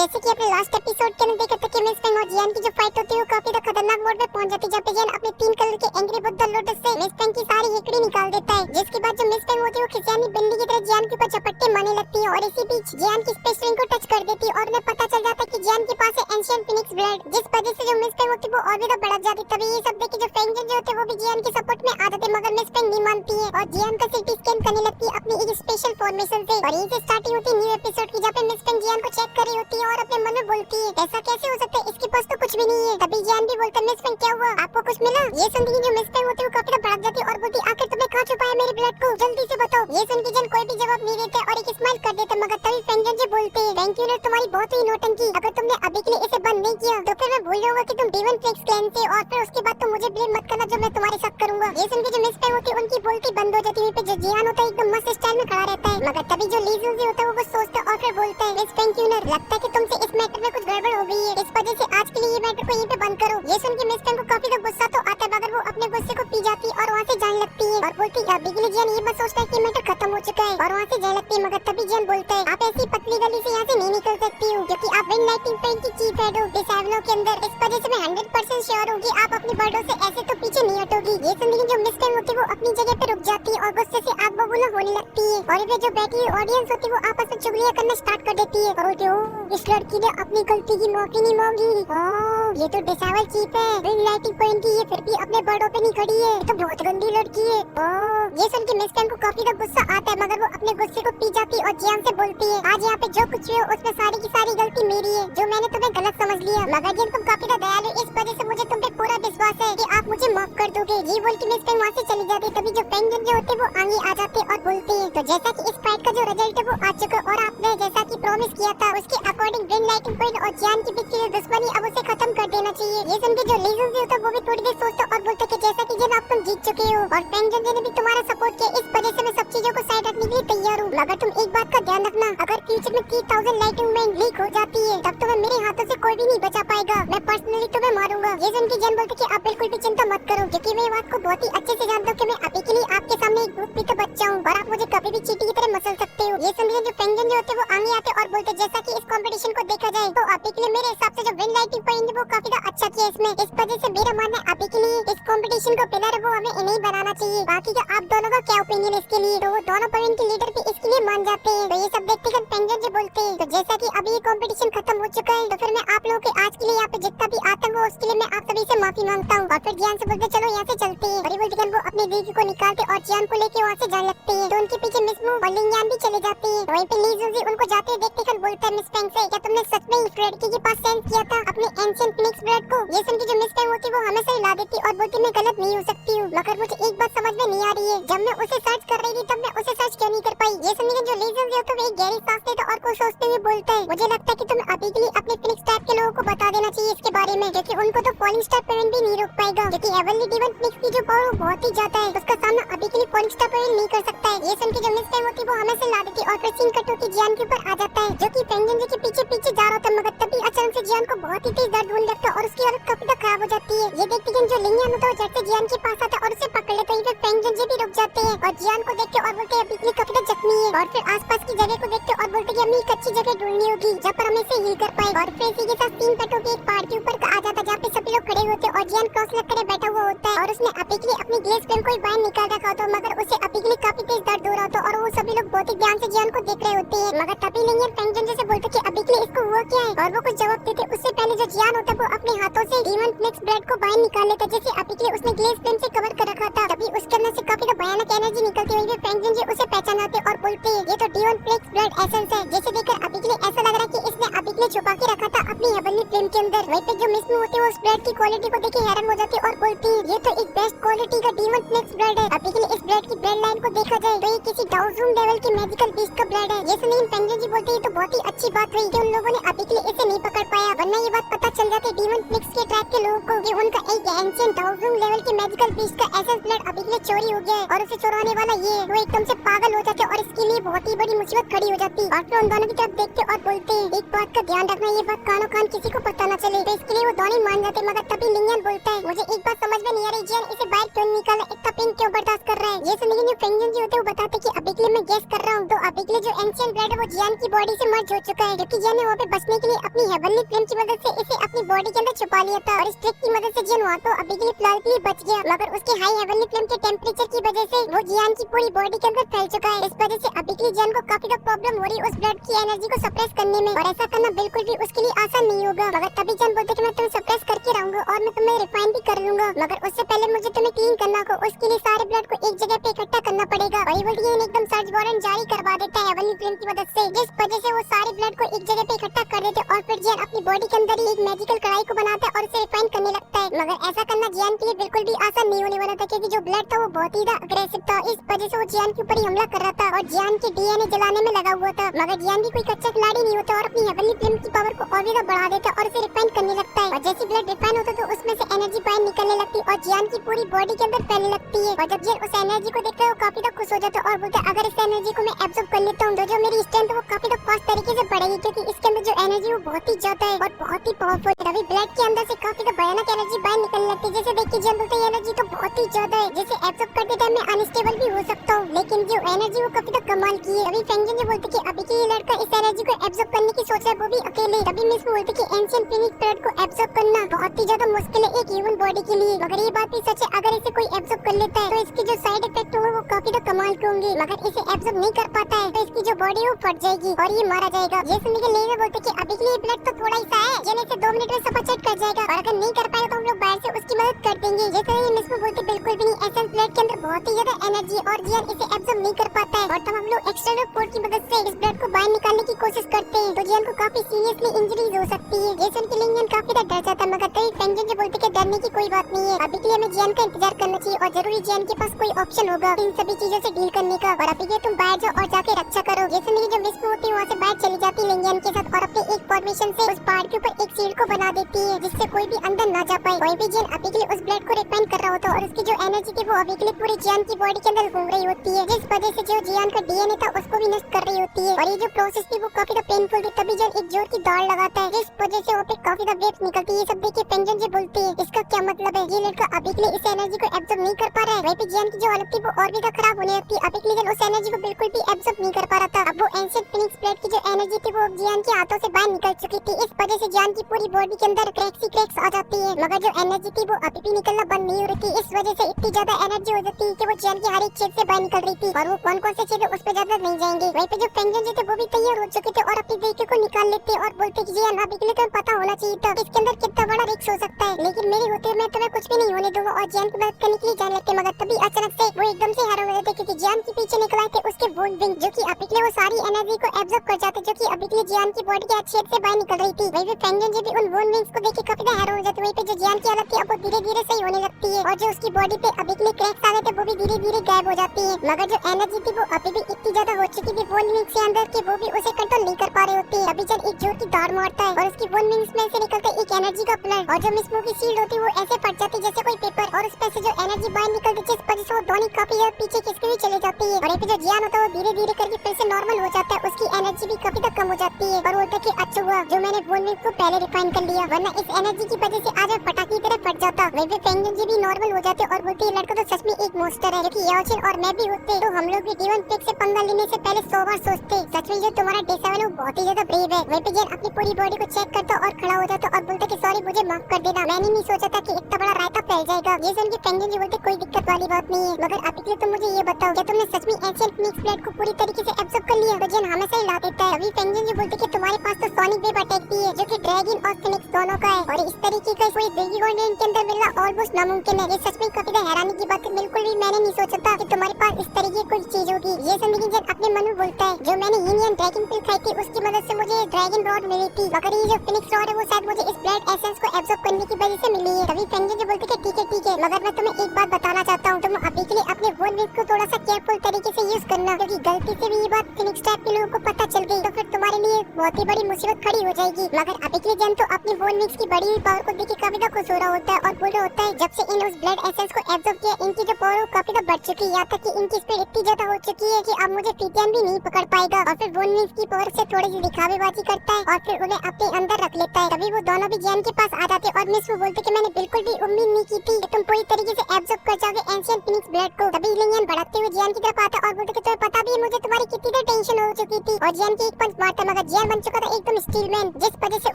जैसे कि अपने लास्ट एपिसोड के अंदर देखा था कि मिस पेंग और जियान की जो फाइट होती है वो काफी खतरनाक मोड में पहुंच जाती है, जहाँ पे जियान अपने 3 कलर के एंग्री बुद्धा लोटस से मिस पेंग की सारी हेकड़ी निकाल देता है, जिसके बाद जो मिस पेंग होती है वो खिसियानी बिल्ली की तरह जियान के ऊपर झपट्टे मारने लगती है और इसी बीच जियान की स्पेस रिंग को टच कर देती है और उन्हें पता चल जाता है कि जियान के पास है एंशिएंट फिनिक्स ब्लड, जिस वजह से जो मिस पेंग होती है वो और भी बढ़ जाती है। तभी ये सब देख के जो फेंग जो होते हैं वो भी जियान के सपोर्ट में आ जाते हैं, मगर मिस पेंग नहीं मानती है और जियान का सिटी स्कैन करने लगती है अपनी एक स्पेशल फॉर्मेशन से। और यही से स्टार्टिंग होती है न्यू एपिसोड की, जहाँ पे मिस पेंग जियान को चेक कर रही होती है और अपने मन में बोलती है ऐसा कैसे हो सकता है, इसके पास तो कुछ भी नहीं है। तभी जियान भी बोलता है मिस पेंग क्या हुआ, आपको कुछ मिला? ये सुन के जो मिस पेंग होती है वो काफी भड़क जाती है और बोलती है आखिर तुमने कहाँ छुपाया मेरे ब्लड को, जल्दी से बताओ। ये सुन के जियान कोई भी जवाब नहीं देते और एक स्माइल कर देते, मगर तभी फेंग जी बोलते हैं थैंक यू ने तुम्हारी बहुत ही नौटंकी, अगर तुमने अभी के लिए इसे बंद नहीं किया तो फिर मैं भूल जाऊंगा कि तुम डीवन फ्लेक्स क्लैन से, और फिर उसके बाद तुम मुझे ब्लेम मत करना जो मैं तुम्हारे साथ करूंगा। ये सुन के जो मिस पेंग होती है उनकी बोलती बंद हो जाती है, पे जो जियान होता है एकदम मस्त स्टाइल में खड़ा रहता है, मगर तभी जो ली जुनजी होता है वो कुछ सोचता है और फिर बोलता है मिस पेंग क्यूनर लगता है कि तुमसे इस मैटर में कुछ गड़बड़ हो गई है, इस वजह से आज के लिए ये मैटर को यहीं पे बंद करो। ये सुन के मिस पेंग को काफी गुस्सा तो आता है, मगर वो अपने गुस्से को पी जाती है और वहाँ से जाने लगती है और बोलती है अभी के लिए जियान ये बस सोचता है कि मैटर खत्म हो चुका है और वहाँ से जाने लगती है, मगर तभी जियान बोलता है आप ऐसी पतली गली से यहाँ से नहीं निकल सकती हूँ क्योंकि आप विंड लाइटिंग पेंट की चीफ हेड हो डिसेबलो के अंदर, इस वजह से मैं 100% श्योर हूँ कि आप अपनी बर्डों से ऐसे तो पीछे नहीं हटोगी। ये सुनकर जो मिस पेंग होती है वो अपनी जगह पे रुक जाती है और गुस्से से आग बबूला होने लगती है और इधर जो बैठी हुई ऑडियंस होती है वो आपस में चुगलियां करना स्टार्ट कर देती है और बोलती है ओह इस लड़की ने अपनी गलती की माफी नहीं मांगी, ओह ये तो डिसेबल चीफ है, विंड लाइटिंग पेंट की, ये फिर भी अपने बर्डों पे नहीं खड़ी है, ये तो बहुत गंदी लड़की है। ओह ये सुन के मिस पेंग को काफी गुस्सा आता है, मगर वो अपने गुस्से को पी जाती है और जियान से बोलती है आज यहाँ पे जो कुछ हुआ उसमें सारी की सारी गलती मेरी है, जो मैंने तुम्हें गलत समझ लिया, मगर जिन तुम काफी दयालु, इस वजह से मुझे तुम पे पूरा विश्वास है कि आप मुझे माफ कर दोगे। ये बोल के मिस पेंग वहाँ से चली जाती है। तभी जो पेंग जो होते वो आगे आ जाते और बोलते हैं तो जैसा कि इस फाइट का जो रिजल्ट है वो आ चुका और आपने जैसा कि प्रॉमिस किया था उसके अकॉर्डिंग ग्रीन लाइटिंग पॉइंट और जियान के बीच की जो दुश्मनी अब उसे खत्म कर देना चाहिए। ये सुन के जो लीजन होता है वो भी थोड़ी देर सोचता और बोलता कि जैसा कि जिन आप तुम जीत चुके हो और पेंग ने भी तुम्हारा सपोर्ट किया, इस वजह से मैं सब चीजों को साइड रखने के लिए तैयार हूँ, मगर तुम एक बात का ध्यान रखना अगर फ्यूचर में 30,000 लाइटिंग पॉइंट लीक हो जाती है तब तुम्हें मेरे हाथों से कोई भी नहीं बचा पाएगा, मैं पर्सनली तुम्हें मारूंगा। ये सुन के जियान बोलते कि आप बिल्कुल भी चिंता मत करो क्योंकि मैं ये बात को बहुत ही अच्छे से जानता हूँ कि मैं अभी के लिए आपके सामने एक दूध पीता बच्चा हूँ और आप मुझे कभी भी चींटी की तरह मसल सकते हो। ये सुन के जो पेंगुइन जो होते हैं वो आगे आते और बोलते जैसा कि इस कंपटीशन को देखा जाए तो अभी के लिए मेरे हिसाब से जो विंड लाइटिंग पॉइंट है वो काफी अच्छा किया इसमें, इस वजह से मेरा मानना है अभी के लिए इस कंपटीशन को पिलर वो हमें इन्हें बनाना चाहिए। बाकी का आप दोनों का क्या ओपिनियन इसके लिए, तो वो दोनों पॉइंट के लीडर भी इसके लिए मान जाते हैं। तो ये सब देखते हुए पेंगुइन जी बोलते हैं तो जैसा कि अभी ये कंपटीशन खत्म हो चुका है तो फिर मैं आप लोगों के आज के लिए यहाँ पे जितना भी आतंक हो उसके लिए मैं आप सभी से माफी मांगता हूँ और फिर जियान से बोलते चलो यहाँ से चलते हैं। और वो अपनी दीदी को निकालते और जियान को लेके वहाँ से जाने लगते हैं, तो उनके पीछे मिस मू और लिंग यान भी चले जाते हैं। वहीं पे ली जुनजी उनको जाते देखते कर बोलता है मिस पेंग से क्या तुमने सच में इस लड़की के पास सेंस किया था अपने एंशिएंट फिनिक्स ब्लड को? ये सुन के जो मिस पेंग होती है वो हमेशा हिला देती और बोलती मैं गलत नहीं हो सकती हूँ, मगर मुझे एक बात समझ में नहीं आ रही है जब मैं उसे सर्च कर रही थी तब मैं उसे सर्च क्यों नहीं कर पाई। ये सुन के जो ली जुनजी होता है वो एक गहरी सांस लेता और कुछ सोचते हुए बोलता है मुझे लगता है कि तुम्हें अभी के लिए अपने फिनिक्स टाइप के लोगों को बता देना चाहिए इसके बारे में, क्योंकि उनको तो फॉलिंग स्टार पेरेंट भी नहीं रोक पाएगा, क्योंकि एवरली डीवन फिनिक्स की जो पावर बहुत ही ज्यादा है, उसका सामना अभी के लिए फॉलिंग स्टार पेरेंट नहीं कर सकता है। ये सुन के जो मिस पेंग होती है वो हमें से ला देती और फिर सीन कट होकर जियान के ऊपर आ जाता है जो कि पेंगुइन जी के पीछे पीछे जा रहा था, मगर तभी अचानक से जियान को बहुत ही तेज दर्द होने लगता है और उसकी हालत काफी खराब हो जाती है। ये देखते ही जो लिंगियन होता है वो झट से जियान के पास आता है और उसे पकड़ लेता है। फिर पेंगुइन जी भी रुक जाते हैं और जियान को देखते और बोलते हैं अभी के लिए काफी जख्मी है और फिर आसपास की जगह को देखते और बोलते हैं हमें एक अच्छी जगह ढूंढनी होगी जहाँ पर हम इसे हील कर पाए। और फिर इसी के साथ सीन कट होकर एक पहाड़ के ऊपर आ जाता है जहाँ पे सभी लोग खड़े होते हैं और जियान क्रॉस लग कर बैठा हुआ होता है और उसने अभी के लिए अपनी ग्लेस फ्लेम को बाहर निकाल रखा होता है, मगर उसे अभी के लिए काफी तेज दर्द हो रहा होता है और वो सभी लोग बहुत ही ध्यान से जियान को देख रहे होते हैं, मगर तभी लिंगियन पेंगुइन जैसे बोलते कि अभी के लिए इसको हुआ क्या है और वो कुछ जवाब देते उससे पहले जो जियान होता है वो अपने हाथों से डीमन फ्लेक्स ब्लड को बाहर निकाल लेता है जैसे अभी के लिए उसने ग्लेस फ्लेम से कवर कर रखा था। तभी उसके अंदर से काफी भयानक एनर्जी निकलती हुई पेंगुइन जी उसे पहचानते और बोलते हैं ये तो डीमन फ्लेक्स ब्लड एसेंस है, जैसे देखकर अभी के लिए ऐसा लग रहा है कि इसने अभी के लिए छुपा के रखा था अपनी हेवनली फ्लेम के अंदर। वहीं पे जो मिस में होती है वो उस ब्लड की क्वालिटी को देख के हैरान हो जाती है और बोलती है ये तो एक बेस्ट क्वालिटी का डीमन फ्लेक्स ब्लड है, अभी के लिए इस ब्लड की ब्लड लाइन को देखा जाए तो ये किसी डाउजूम लेवल की मैजिकल बीस्ट का ब्लड है। ये सुनिए पेंगुइन जी बोलते हैं तो बहुत ही अच्छी बात हुई कि उन लोगों ने अभी के लिए इसे नहीं पकड़ पाया, वरना ये बात पता चल जाती डीमन फ्लेक्स के ट्रैप के लोगों को कि उनका एक एंशिएंट डाउजूम लेवल की मैजिकल बीस्ट का एसेंस ब्लड अभी के लिए चोरी हो गया है और उसे चुराने वाला ये है। वो एकदम से पागल हो जाते और इस जिसके लिए बहुत ही बड़ी मुसीबत खड़ी हो जाती और फिर उन दोनों की तरफ देखते और बोलते एक बात का ध्यान रखना, ये बात कानो कान किसी को पता न चले। तो इसके लिए वो दोनों मान जाते, मगर तभी लिंगन बोलता है मुझे एक बात समझ में नहीं आ रही जियान इसे बाहर क्यों निकाला, इतना पेन क्यों बर्दाश्त कर रहा है। ये सुनने जो फेंगजन जी होते वो बताते कि अभी के लिए मैं गेस कर रहा हूँ, तो अभी के लिए जो एंशिएंट ब्लड है वो जियान की बॉडी से मर्ज हो चुका है, क्योंकि जियान ने वहाँ पे बचने के लिए अपनी हेवनली फ्लेम की मदद से इसे अपनी बॉडी के अंदर छुपा लिया था और इस ट्रिक की मदद से जियान वहाँ तो अभी के लिए फिलहाल के लिए बच गया, मगर उसके हाई हेवनली फ्लेम के टेम्परेचर की वजह से वो जियान की पूरी बॉडी के अंदर फैल चुका है। इस वजह से अभी के लिए जियान को काफी ज्यादा प्रॉब्लम हो रही है उस ब्लड की एनर्जी को सप्रेस करने में, और ऐसा करना बिल्कुल भी उसके लिए आसान नहीं होगा। मगर तभी जियान बोलते कि मैं तुम्हें सप्रेस करके रहूंगा और मैं तुम्हें रिफाइन भी कर लूंगा, मगर उससे पहले मुझे तुम्हें क्लीन करना होगा, उसके लिए सारे ब्लड को एक जगह पे इकट्ठा करना पड़ेगा। वही बोल के एकदम सर्च वारंट जारी करवा देता है हेवनली फ्लेम की मदद से, जिस वजह से वो सारे ब्लड को एक जगह पे इकट्ठा कर देते और फिर जियान अपनी बॉडी के अंदर ही एक मैजिकल कढ़ाई को बनाता है और उसे रिफाइन करने लगता है। मगर ऐसा करना जियान के लिए बिल्कुल भी आसान नहीं होने वाला था, क्योंकि जो ब्लड था वो बहुत ही अग्रेसिव था। इस वजह से वो जियान के ऊपर ही हमला कर रहा था और जियान के डीएनए जलाने में लगा हुआ था। मगर जियान भी कोई कच्चा खिलाड़ी नहीं होता और अपनी हेवनली फ्लेम की पावर को और भी बढ़ा देता और उसे रिफाइन करने लगता है, और जैसे ब्लड रिफाइन होता तो उसमें से एनर्जी बाहर निकलने लगती और जियान की पूरी बॉडी के अंदर फैलने लगती है। और जब जियान उस एनर्जी को देखता है वो काफी खुश हो जाता है और बोलता है अगर इस एनर्जी को मैं एब्जॉर्ब कर लेता हूँ तो जो मेरी स्ट्रेंथ है वो काफी फास्ट तरीके से बढ़ेगी, क्योंकि इसके अंदर जो एनर्जी वो बहुत ही ज्यादा है और बहुत ही पावरफुल है। तभी ब्लड के अंदर से काफी भयानक एनर्जी बाहर निकलने लगती है। जैसे देखिए जियान बोलता है एनर्जी तो बहुत ही ज्यादा है, जिसे एब्जॉर्ब करते टाइम मैं अनस्टेबल भी हो सकता हूँ, लेकिन जो एनर्जी वो काफी कमाल की है। अभी फेंगजन जी बोलते कि अभी के ये लड़का इस एनर्जी को एब्जॉर्ब करने की सोच रहा है, वो भी अकेले। तभी मिस बोलते कि एंशिएंट फिनिक्स ब्लड को एब्जॉर्ब करना बहुत ही ज्यादा मुश्किल है एक ह्यूमन बॉडी के लिए, मगर ये बात भी सच है अगर इसे कोई एब्जॉर्ब कर लेता है तो इसके जो साइड इफेक्ट होंगे वो काफी कमाल के होंगे, मगर इसे एब्जॉर्ब नहीं कर पाता है तो इसकी जो बॉडी है वो फट जाएगी और ये मारा जाएगा। ये सुनने के लिए बोलते कि अभी के लिए ब्लड तो थोड़ा ही सा है, जिन्हें से 2 मिनट में सफोकेट कर जाएगा और अगर नहीं कर पाएगा तो हम लोग बाहर से उसकी मदद कर देंगे। ये तो ये मिस बोलते बिल्कुल भी नहीं, एसेंस ब्लड के अंदर बहुत ही ज्यादा एनर्जी है और जियान इसे एब्जॉर्ब नहीं कर पाता है, और तब हम लोग एक्सटर्नल पोर्ट की मदद से इस ब्लड को बाहर निकालने की कोशिश करते हैं तो जियान को काफी सीरियसली इंजरीज हो सकती है। ये सुन के लिंगन काफी डर जाता है, मगर तभी फेंगजन जी बोलते कि डरने की कोई बात नहीं है, अभी के लिए हमें जियान का इंतजार करना चाहिए और जरूरी जियान के पास कोई ऑप्शन होगा इन सभी चीजों से डील करने का, और अभी के तुम बाहर जाओ और जाके रक्षा करो। ये सुन के जो मिस होती है वहाँ से बाहर चली जाती है लिंगन के साथ और अपने एक फॉर्मेशन से उस पहाड़ के ऊपर एक शील्ड को बना देती है जिससे कोई भी अंदर ना जा पाए। वहीं पे जियान अभी के लिए उस ब्लड को रिफाइन कर रहा होता है और उसकी जो एनर्जी थी वो अभी के लिए पूरी जियान की बॉडी के अंदर घूम रही होती है, जिस वजह से जो जियान का डीएनए था उसको भी नष्ट कर रही होती है, और ये जो प्रोसेस थी वो काफी पेनफुल थी। तभी जियान एक जोर की दौड़ लगाता है जिस वजह से वहाँ पे काफी वेव्स निकलती है। सब देखिए फेंगजन जी बोलती है इसका क्या मतलब है, ये लड़का अभी के लिए इस एनर्जी को एब्जॉर्ब नहीं कर पा रहा है। वहीं पे जियान की जो हालत थी वो और भी खराब होने लगती है, अभी के लिए उस एनर्जी को बिल्कुल भी एब्जॉर्ब नहीं कर पा रहा था। अब वो एंशिएंट फिनिक्स ब्लड की जो एनर्जी थी वो जियान के हाथों से बाहर निकल चुकी थी, इस वजह से जियान की पूरी बॉडी के अंदर क्रैक्स आ जाती है, मगर जो एनर्जी थी वो अभी भी निकलना बंद नहीं हो रही थी। इस वजह से इतनी ज्यादा एनर्जी हो जाती है कि वो जियान की हर एक छेद से बाहर निकल रही थी, और वो कौन कौन से छेद उस पर ज्यादा नहीं जाएंगे। वहीं पे जो फेंगजन जी थे वो भी तैयार हो चुके थे और अपनी देखे को निकाल लेते और बोलते कि जियान अभी के लिए तुम्हें पता होना चाहिए था इसके अंदर कितना बड़ा रिस्क हो सकता है, लेकिन मेरे होते मैं तुम्हें कुछ भी नहीं होने दूंगा, और जियान की मदद करने के लिए जाने लगते। मगर तभी अचानक से वो एकदम से हैरान हो जाते क्योंकि जियान के पीछे निकल आए थे उसके वोन विंग, जो कि अभी के लिए वो सारी एनर्जी को एब्जॉर्ब कर जाते, जो कि अभी के लिए जियान की बॉडी के छेद से बाहर निकल रही थी। वहीं पे फेंगजन जी भी उन वोन विंग्स को देख के काफी हैरान हो जाते। वहीं पे जो जियान की हालत थी अब वो धीरे-धीरे सही होने लगती है और जो उसकी बॉडी पे अभी के लिए क्रैक्स आ गए थे वो भी धीरे-धीरे गायब हो जाती है, मगर जो एनर्जी थी वो अभी भी इतनी ज्यादा हो चुकी थी वोन विंग्स के अंदर कि वो भी उसे कंट्रोल नहीं कर पा रहे होते। अभी जब एक जोर की दौड़ मारता है और उसकी वोन विंग्स में से निकलता एक एनर्जी का फ्लड, और जो मिस की शील्ड होती है वो ऐसे फट जाती जैसे कोई पेपर, और उस पे से जो एनर्जी बाहर निकलती जिस वजह से वो दोनों काफी ज्यादा पीछे खिसक हुई चली जाती है, और ये जो जियान होता है वो धीरे-धीरे करके फिर से नॉर्मल हो जाता है, उसकी एनर्जी भी काफी तक कम हो जाती है और बोलता है कि अच्छा हुआ जो मैंने वोन विंग्स को पहले रिफाइन कर लिया, वरना इस एनर्जी की वजह से आज मैं पटाखे की तरह फट जाता। वहीं पे फेंगजन जी भी नॉर्मल हो जाते और बोलते ये लड़का तो सच में एक मॉन्स्टर है, क्योंकि याओचिन और मैं भी होते तो हम लोग भी D1 पिक से पंगा लेने से पहले 100 बार सोचते। सच में जो तुम्हारा D7 है वो बहुत ही ज्यादा ब्रेव है। वहीं पे जियान अपनी पूरी बॉडी को चेक करता और खड़ा हो जाता और बोलता कि सॉरी मुझे माफ कर देना, मैंने नहीं सोचा था कि इतना बड़ा रायता फैल जाएगा। ये सुन के फेंगजन जी बोलते कोई दिक्कत वाली बात नहीं है, मगर अभी के लिए तुम मुझे ये बताओ क्या तुमने सच में एंशिएंट फिनिक्स ब्लड को पूरी तरीके से एब्जॉर्ब कर लिया? तो जियान हमेशा ही ला देता है। अभी फेंगजन जी बोलते कि तुम्हारे पास तो सोनिक वेव अटैक भी है जो कि ड्रैगन और फिनिक्स दोनों का है, और इस तरीके का कोई ड्रैगन के अंदर मिलना ऑलमोस्ट नामुमकिन है। ये सच में काफी हैरानी की बात है, बिल्कुल भी मैंने नहीं सोचा था कि तुम्हारे पास इस तरीके की कोई चीज होगी। ये सुन के जियान अपने मन में बोलता है जो मैंने यूनियन ड्रैगन पिल खाई थी उसकी मदद से मुझे ड्रैगन रॉड मिली थी, मगर ये जो फिनिक्स रॉड है वो शायद मुझे इस ब्लड एसेंस को एब्जॉर्ब करने की वजह से मिली है। तभी फेंगजन जी बोलते कि ठीक है मगर मैं तुम्हें एक बात बताना चाहता हूँ, तुम अभी के लिए अपने वॉल विंग्स को थोड़ा सा केयरफुल तरीके से यूज करना, क्योंकि गलती से भी ये बात फिनिक्स टाइप के लोगों को पता चल गई तो फिर तुम्हारे लिए बहुत ही बड़ी मुसीबत खड़ी हो जाएगी। मगर अभी के लिए जैन तो अपनी वॉल विंग्स की बड़ी हुई पावर को देख के काफी ज्यादा खुश हो रहा होता है और बोल रहा होता है जब से इन उस ब्लड एसेंस को एब्जॉर्ब किया इनकी जो पावर काफी ज्यादा बढ़ चुकी है, यहाँ तक कि इनकी स्पीड इतनी ज्यादा हो चुकी है कि अब मुझे पीटीएम भी नहीं पकड़ पाएगा। और फिर वॉल विंग्स की पावर से थोड़ी सी दिखावेबाजी करता है और फिर उन्हें अपने अंदर रख लेता है। तभी वो दोनों भी जैन के पास आ जाते और मिस वो बोलते कि मैंने बिल्कुल भी उम्मीद नहीं की थी कि तुम पूरी तरीके से एब्जॉर्ब कर जाओगे एंशिएंट फिनिक्स ब्लड को। तभी लिंगन भड़कते हुए जैन की तरफ आता और बोलते कि तुम्हें पता भी है मुझे तुम्हारी कितनी देर टेंशन हो चुकी थी। और जैन की एक पंच मारता मगर जैन बन चुका था एकदम स्टील मैन, जिस वजह से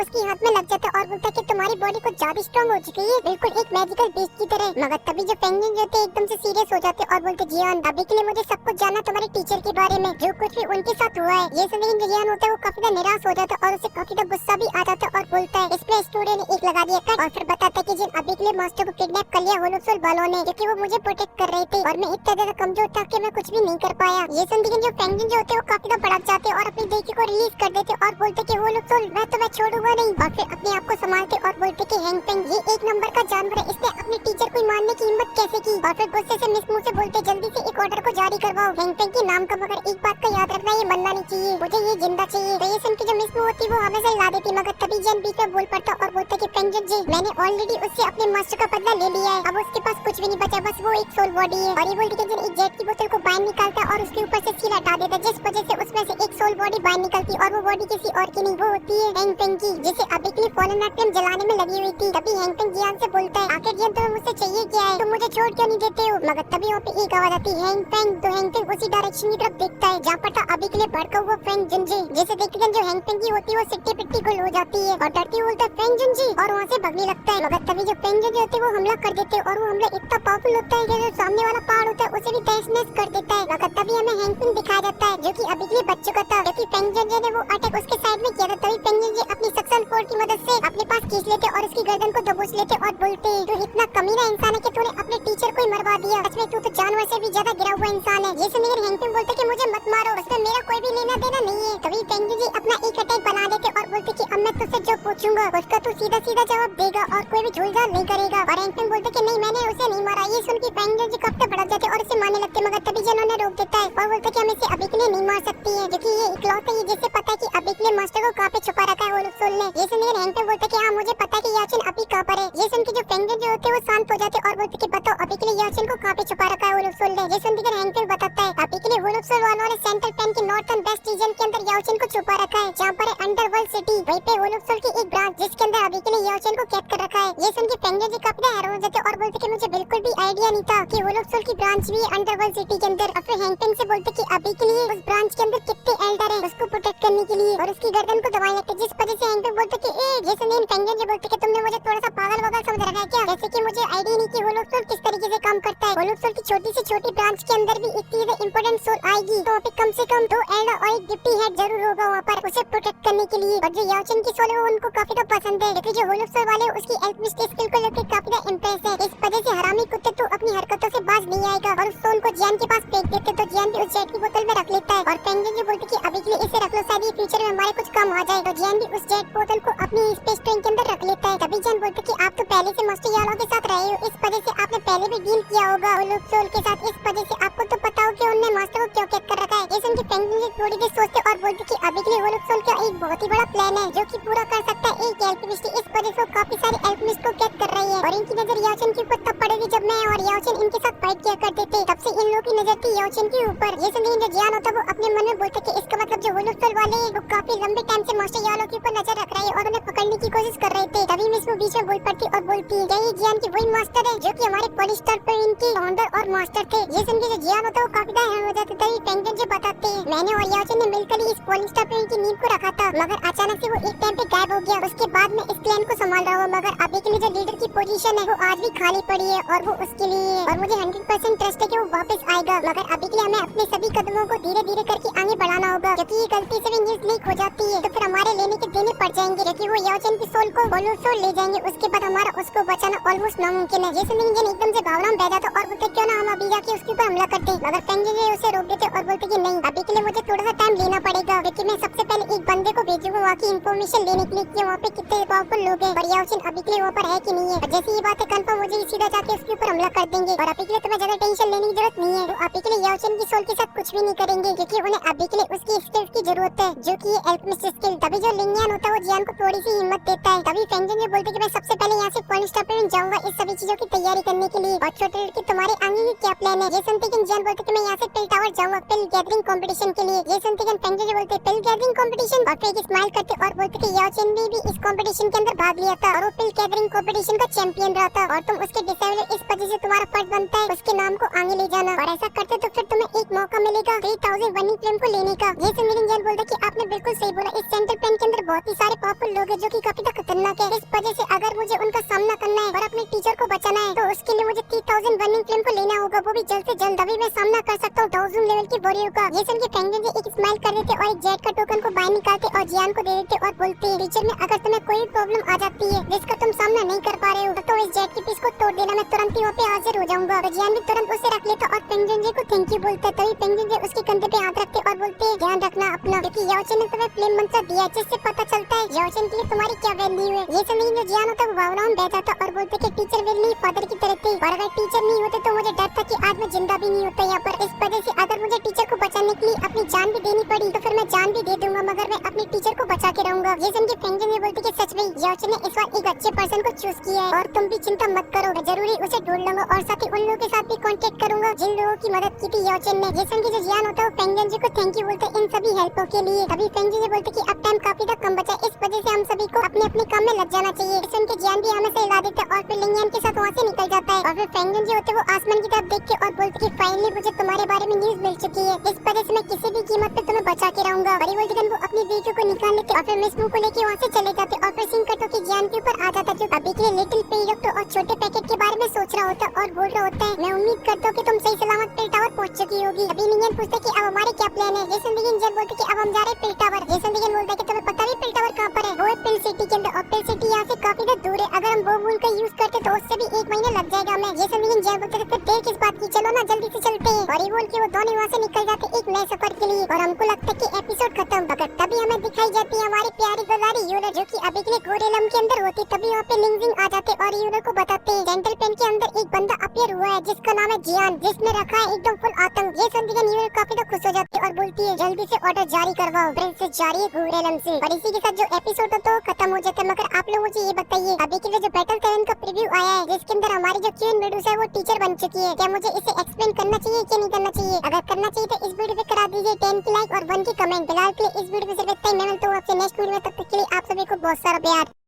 उसकी हाथ में लग जाता और बोलता कि तुम्हारी बॉडी कुछ ज्यादा स्ट्रांग हो चुकी है, बिल्कुल एक मैजिकल बीस्ट की तरह। मगर तभी जो पेंगुइन होते एकदम से सीरियस हो जाते और बोलते जियान अभी के लिए मुझे सब कुछ जानना तुम्हारे टीचर के बारे में, जो कुछ भी उनके साथ हुआ है। ये सुनकर जो जियान होता है वो काफी ज्यादा निराश हो जाता और उसे काफी ज्यादा गुस्सा भी आ जाता और बोलता है इस पे स्टूडियो ने एक लगा दिया कट और फिर बताता है कि जिन अभी के लिए मास्टर को किडनैप कर लिया होलोसोल वालों ने, क्योंकि वो मुझे प्रोटेक्ट कर रहे थे और मैं इतना ज्यादा कमजोर था कि मैं कुछ भी नहीं कर पाया। ये सुनकर जो पेंगुइन जो होते हैं वो काफी ज्यादा भड़क जाते और अपनी देही को रिलीज कर देते और बोलते कि होलोसोल मैं तुम्हें छोड़ूंगा नहीं। और फिर अपने आप को संभालते और बोलते कि हैंगपेंग ये एक नंबर का जानवर है, इसने अपने टीचर को मारने की हिम्मत कैसे की। और फिर गुस्से से मिस मुंह से बोलते जल्दी से एक ऑर्डर को जारी करवाओ हैंगपेंग के नाम का, मगर एक बात का याद रखना ये मरना नहीं चाहिए, मुझे ये जिंदा चाहिए। तो ये सुन के जो मिस मुंह होती वो हमेशा ला देती, मगर तभी जैन बीच में बोल पड़ता और बोलता कि पेंगुइन जी मैंने ऑलरेडी उससे अपने मास्टर का बदला ले लिया है, अब उसके पास कुछ भी नहीं बचा, बस वो एक सोल बॉडी है। और ये बोलती कि एक जेट की बोतल को बाहर निकालता और उसके ऊपर से सील हटा देता, जिस वजह से उसमें से एक सोल बॉडी बाहर निकलती और वो बॉडी किसी और की नहीं, वो होती है हैंगपेंग की, जिसे अभी के लिए फॉलन आइटम जलाने में लगी हुई थी। तभी हैंगपेंग जियान से बोलता है आखिर जियान तुम्हें मुझसे चाहिए क्या है, तुम मुझे छोड़ क्यों नहीं देते हो। मगर तभी वहाँ पे एक आवाज आती है हैंगपेंग। तो हैंगपेंग उसी डायरेक्शन की तरफ देखता है जहाँ पर था अभी के लिए भड़का हुआ फेंग जुनजी, जिसे देखकर जो हैंगपेंग की होती है वो सिट्टी पिट्टी गुल हो जाती है और डरती हुई बोलता है फेंग जुनजी और वहाँ से भगने लगता है। मगर तभी जो फेंग जुनजी होते है वो हमला कर देते और वो हमला इतना पावरफुल होता है कि जो सामने वाला पहाड़ होता है उसे भी तहस-नहस कर देता है। मगर तभी हमें हैंगपेंग दिखाया जाता है जो कि अभी के लिए बच चुका था, क्योंकि फेंग जुनजी ने वो अटैक उसके साइड में किया था। तभी फेंग जुनजी अपनी सक्शन फोर्स की मदद से अपने पास खींच लेते और उसकी गर्दन को दबोच लेते और बोलते तू इतना कमीना इंसान है कि तूने अपने टीचर को ही मरवा दिया, सच में तू तो जानवर से भी ज्यादा गिरा हुआ इंसान है। ये सुनकर हैंगपेंग बोलते कि मुझे मत मारो, उसमें मेरा कोई भी लेना देना नहीं है। तभी फेंग जुनजी अपना एक अटैक बना देते और बोलते कि अब मैं तुझसे जो पूछूंगा उसका तू सीधा सीधा जवाब देगा और कोई भी झूलझाल नहीं करेगा। और हैंगपेंग बोलते कि नहीं मैंने उसे नहीं मारा। ये सुन के फेंग जुनजी काफी भड़क जाते और उसे मारने लगते, मगर तभी जिन उन्हें रोक देता है और बोलते कि हम इसे अभी के लिए नहीं मार सकती है, क्योंकि ये इकलौता ही जिसे पता है कि अभी के लिए मास्टर को कहाँ पे छुपा रखा है होलोसोल ने। ये सुनकर हैंगपेंग बोलते कि हाँ मुझे पता है कि याचिन अभी कहाँ पर है। ये सुन के जो फेंग जुनजी होते हैं वो शांत हो जाते और बोलते कि बताओ अभी के लिए याचिन को कहाँ पे छुपा रखा है होलोसोल ने। ये सुनकर हैंगपेंग बताता है अभी के लिए होलोसोल वालों ने सेंट्रल पेन के नॉर्थर्न वेस्ट रीजन के अंदर याचिन को छुपा रखा है, जहाँ पर अंडरवर्ल्ड सिटी, वहीं पे होलोसोल की एक ब्रांच जिसके अंदर अभी के लिए याचिन को कैद कर रखा है। ये सुन के फेंग जुनजी काफी हैरान हो जाते और बोलते कि मुझे बिल्कुल भी आइडिया नहीं था कि होलोसोल की ब्रांच भी अंडरवर्ल्ड सिटी के अंदर। और फिर हैंगपेंग से बोलते कि अभी के लिए उस ब्रांच के अंदर कितने एल्डर हैं उसको प्रोटेक्ट करने के लिए और उसकी गर्दन को दबाने लगते, जिस वजह से हैंगपेंग बोलते कि ये सुनिए फेंग जुनजी बोलते कि तुमने मुझे थोड़ा सा पागल वगल समझ रखा है क्या, जैसे कि मुझे आइडिया नहीं कि होलोसोल किस तरीके से काम करता है। होलोसोल की छोटी से छोटी ब्रांच के अंदर भी इतनी ज्यादा इंपॉर्टेंट सोल आएगी तो वहाँ पे कम से कम 2 एल्डर और एक डिप्टी हेड जरूर होगा वहाँ पर उसे प्रोटेक्ट करने के लिए। और जो याचिन की सोल है वो उनको काफी तो पसंद है, क्योंकि जो होलोसोल वाले उसकी एल्केमिस्ट स्किल को लेकर काफी इम्प्रेस है। इस वजह से हरामी कुत्ते तो अपनी हरकतों से बाज नहीं आएगा और उस सोल को जियान के पास फेंक देते तो जियान भी उस जेट की बोतल में रख लेता है। और फेंग जुनजी बोलते कि अभी के लिए इसे रख लो, शायद ये फ्यूचर में हमारे कुछ काम आ जाए। तो जियान भी उस जेट बोतल को अपनी स्पेस ट्रेन के अंदर रख लेता है। तभी जियान बोलते कि आप तो पहले से मास्टर यालों के साथ रहे हो, इस वजह से आपने पहले भी डील किया होगा होलोसोल के साथ, इस वजह से आपको तो पता हो कि उन्होंने मास्टर को क्यों कैद कर रखा है। ये सुन के फेंग जुनजी थोड़ी देर सोचते और बोलते कि अभी के लिए होलोसोल का एक बहुत ही बड़ा प्लान है जो कि पूरा कर सकता है एक एल्केमिस्ट, इस वजह से काफी सारे एल्केमिस्ट को कैद कर रही है। और इनकी नजर याचिन के ऊपर तब पड़ेगी जब मैं और याचिन इनके साथ फाइट किया करते थे, तब से इन लोगों की नजर थी याचिन के ऊपर। ये सुन जो जियान होता वो अपने मन में बोलते कि इसका मतलब जो होलोसोल वाले वो काफी लंबे टाइम से मास्टर यालो के ऊपर नजर रख रहे हैं और उन्हें पकड़ने की कोशिश कर रहे थे। तभी मिस वो बीच में बोल पड़ती और बोलती है ये जियान की वही मास्टर है जो कि हमारे पॉलिस्टर पर इनके फाउंडर और मास्टर थे। ये सुन के जो जियान होता है वो काफी हैरान हो जाता है। तभी फेंग जुनजी बताते हैं मैंने और याचिन ने मिलकर ही इस पॉलिस्टर पर इनकी नींव को रखा था, मगर अचानक से वो एक टाइम पे गायब हो गया। उसके बाद मैं इस क्लैन को संभाल रहा हूँ, मगर अभी के लिए जो लीडर की पोजीशन है वो आज भी खाली पड़ी है और वो उसके लिए है और मुझे 100% ट्रस्ट है कि वो वापस आएगा। मगर अभी के लिए हमें अपने सभी कदमों को धीरे धीरे करके आगे बढ़ाना होगा, क्योंकि ये गलती से भी न्यूज लीक हो जाती है तो फिर हमारे लेने के देने पड़ जाएंगे, क्योंकि वो याओचेन की सोल को होलोसोल ले जाएंगे। उसके बाद हमारा उसको बचाना ऑलमोस्ट नामुमकिन है। ये सुन जिन एकदम से भावना में बह जाता और बोलते क्यों ना हम अभी जाके उसके ऊपर हमला करते, मगर फेंग जिन उसे रोक देते और बोलते कि नहीं, अभी के लिए मुझे थोड़ा सा टाइम लेना पड़ेगा, क्योंकि मैं सबसे पहले एक बंदे को भेजूंगा वहाँ की इन्फॉर्मेशन लेने के लिए कि वहाँ पे कितने पावरफुल लोग हैं और याओचेन अभी के लिए वहाँ पर है कि नहीं है। जैसे ये बात कंफर्म हो जाएगी सीधा जाके उसके ऊपर हमला कर देंगे और अभी के लिए तुम्हें ज्यादा टेंशन लेने की जरूरत नहीं है। तो अभी के लिए याओचेन की सोल के साथ कुछ भी नहीं करेंगे, क्योंकि उन्हें अभी के लिए उसकी स्किल्स की जरूरत है, जो कि एल्केमिस्ट स्किल। तभी जो लिंगियन होता है वो जियान को थोड़ी सी हिम्मत देता है। तभी फेंग जिन बोलते कि मैं सबसे पहले यहाँ से पॉइंट स्टॉप पे जाऊंगा इस सभी चीजों की तैयारी करने के लिए। और छोटे लड़के तुम्हारे आगे की क्या प्लान है? ये सुनते कि जियान बोलते कि मैं यहाँ से पिल टावर जाऊंगा पिल गैदरिंग कंपटीशन के लिए। ये सुनते कि फेंग जिन बोलते पिल गैदरिंग कंपटीशन और फिर स्माइल करते और बोलते कि याओचेन ने भी इस कंपटीशन के अंदर भाग लिया था और वो पिल गैदरिंग कंपटीशन का चैंपियन रहा था और तुम उसके डिसेबल इस वजह से तुम्हारा फर्ज बनता है उसके नाम को आगे ले जाना। और ऐसा करते तो फिर तुम्हें एक मौका मिलेगा 3000 वनिंग फ्लेम को लेने का। ये सुन जियान बोलता कि आपने बिल्कुल सही बोला, इस सेंट्रल प्लेन के अंदर बहुत ही सारे पावरफुल लोग हैं जो कि काफी खतरनाक है। इस वजह से अगर मुझे उनका सामना करना है और अपने टीचर को बचाना है तो उसके लिए मुझे 3000 वनिंग फ्लेम को लेना होगा, वो भी जल्द से जल्द। तभी मैं सामना कर सकता हूँ 1000 लेवल की वॉरियर का। ये सुन के फेंग जिन एक स्माइल कर देते और एक जेट का टोकन को बाहर निकालते और जियान को दे देते और बोलते टीचर में अगर तुम्हें कोई प्रॉब्लम आ जाती है जिसका तुम सामना नहीं कर पा रहे हो तो इस जेट की पीस को तोड़ देना, मैं तुरंत ही वहाँ पे हाजिर हो जाऊंगा। तो जियान भी तुरंत उसे रख लेता और फेंग जिन को थैंक यू बोलता है। तभी फेंग जिन उसके कंधे पे हाथ रखते और बोलते ध्यान रखना अपना, क्योंकि याओचेन ने तुम्हें फ्लेम मंत्र दिया जिससे पता चलता है याओचेन के लिए तुम्हारी क्या वैल्यू है। ये सुन जो जियान होता है वो भावनाओं में बह जाता और बोलते कि टीचर मेरे लिए फादर की तरह थे और अगर टीचर नहीं होते तो मुझे डर था कि आज मैं जिंदा भी नहीं होता यहाँ पर। इस वजह से अगर मुझे टीचर को बचाने के लिए अपनी जान भी देनी पड़ी तो फिर मैं जान भी दे दूंगा, मगर मैं अपने टीचर को बचा के रहूंगा। ये सुन के फेंग जिन बोलते कि सच में याओचेन ने इस बार एक अच्छे पर्सन को चूज किया है और तुम भी चिंता मत करो, मैं जरूरी उसे ढूंढ लूंगा और साथ ही उन लोगों के साथ भी कांटेक्ट करूंगा जिन लोगों की मदद की थी याओचेन ने। ये सुन के जो जियान होता है वो फेंग जिन को थैंक यू बोलते इन सभी हेल्पों के लिए। तभी फेंग जिन बोलते कि अब टाइम काफी तक कम बचा, इस वजह से हम सभी को अपने अपने काम में लग जाना चाहिए। सुन के जियान भी हमें से हिला देता और फिर लिंगियन के साथ वहाँ से निकल जाता है और फिर फेंग जिन होते वो आसमान की तरफ देख के और बोलते कि फाइनली मुझे तुम्हारे बारे में न्यूज मिल चुकी है, इस वजह से मैं किसी भी कीमत पे तुम्हें बचा के रहूंगा। बड़ी बोलते वो अपनी वीडियो को निकाल लेते और फिर मिस को लेके वहाँ से चले जाते और फिर सिंह कटो के जियान के ऊपर आ जाता जो अभी के लिए लिटिल पेई डॉक्टर और छोटे पैकेट के बारे में सोच रहा होता और बोल रहा होता है मैं उम्मीद करता हूँ कि तुम सही सलामत पिल टावर पहुँच चुकी होगी। अभी लिंगियन पूछता कि अब हमारे क्या प्लान है। जैसन लिंगियन बोलते कि अब हम जा रहे पिल टावर। जैसन लिंगियन बोलता है कि तुम्हें पता भी पिल टावर कहाँ पर है? वो है पिल सिटी के अंदर और पिल सिटी यहाँ से काफी दूर है, अगर हम वो मून का यूज करते तो उससे भी 1 महीना लग जाएगा हमें। जैसन लिंगियन बोलते थे फिर देर किस बात की, चलो ना जल्दी से चलते हैं। और ये बोल के वो दोनों वहाँ से निकल जाते एक नए सफर के लिए और हमको लगता है कि एपिसोड खत्म, मगर तभी हमें दिखाई जाती है हमारी प्यारी दुलारी यूलर जो कि अभी के लिए गोरेलम के अंदर होती। तभी वहाँ पे लिंजिंग आ जाते और यूलर को बताते हैं सेंट्रल पेन के अंदर एक बंदा अपीयर हुआ है जिसका नाम है जियान, जिसने रखा है एकदम फुल आतंक। ये सुनते ही यूलर काफी तो खुश हो जाती है और बोलती है जल्दी से ऑर्डर जारी करवाओ प्रिंसेस जारी है गोरेलम से। और इसी के साथ जो एपिसोड तो खत्म हो जाता है। मगर आप लोग मुझे ये बताइए अभी के लिए जो बैटल टैलेंट का प्रीव्यू आया है जिसके अंदर हमारी जो क्वीन मेडुसा है वो टीचर बन चुकी है, क्या मुझे इसे एक्सप्लेन करना चाहिए कि नहीं करना चाहिए? अगर करना चाहिए तो इस वीडियो पे करा दीजिए 10 की लाइक और 1 की कमेंट। फिलहाल के लिए इस वीडियो में सिर्फ इतना ही। मैं मिलता हूँ आपसे नेक्स्ट वीडियो में, तब तक के लिए आप सभी को बहुत सारा प्यार।